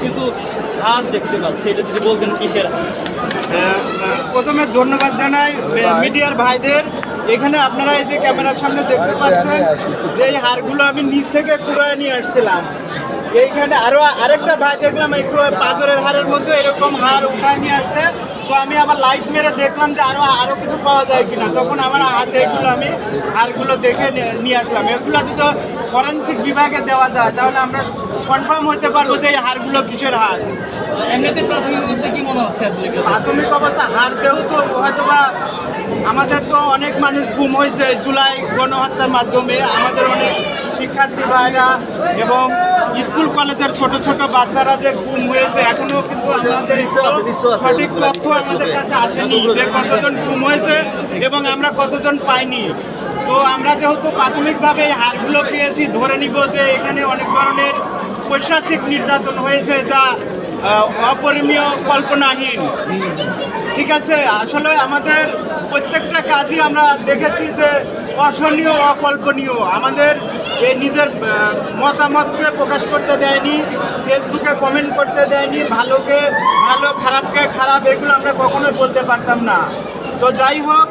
কিন্তু হাড় দেখতে পাচ্ছি, এটা যদি বলতেন কিসের হাড়? প্রথমে ধন্যবাদ জানাই মিডিয়ার ভাইদের। এখানে আপনারা এই যে ক্যামেরার সামনে দেখতে পাচ্ছেন যে এই হাড়গুলো আমি নিচ থেকে কুড়ায় নিয়ে আসছিলাম। এইখানে আরেকটা ভাই দেখলাম একটু পাথরের হাড়ের মধ্যে এরকম হাড় উঠায় নিয়ে আসছে। তো আমি আবার লাইট মেরে দেখলাম যে আরো কিছু পাওয়া যায় কিনা। তখন আমার হাতে এগুলো আমি হাড়গুলো দেখে নিয়ে আসলাম। এগুলো যদি ফরেন্সিক বিভাগে দেওয়া যায় তাহলে আমরা কনফার্ম হতে পারবো যে এই হাড়গুলো কিসের হাড়। এমনিতে প্রাথমিক অবস্থা কি মনে হচ্ছে আসলে? প্রাথমিক অবস্থা হাড় যেহেতু হয়তো বা আমাদের তো অনেক মানুষ গুম হয়েছে জুলাই গণহত্যার মাধ্যমে, আমাদের অনেক শিক্ষার্থী ভাইরা এবং স্কুল কলেজের ছোট ছোট বাচ্চারা যে গুম হয়েছে, এখনো কিন্তু আমাদের সঠিক তথ্য আমাদের কাছে আসেনি যে কতজন গুম হয়েছে এবং আমরা কতজন পাইনি। তো আমরা যেহেতু প্রাথমিকভাবে এই হারগুলো পেয়েছি, ধরে নিব যে এখানে অনেক ধরনের পৈশাচিক নির্যাতন হয়েছে যা অপরিমেয়, কল্পনাহীন। ঠিক আছে, আসলে আমাদের প্রত্যেকটা কাজই আমরা দেখেছি যে অসহনীয়, অকল্পনীয়। আমাদের এই নিজের মতামতকে প্রকাশ করতে দেয়নি, ফেসবুকে কমেন্ট করতে দেয়নি, ভালোকে ভালো, খারাপকে খারাপ, এগুলো আমরা কখনোই বলতে পারতাম না। তো যাই হোক,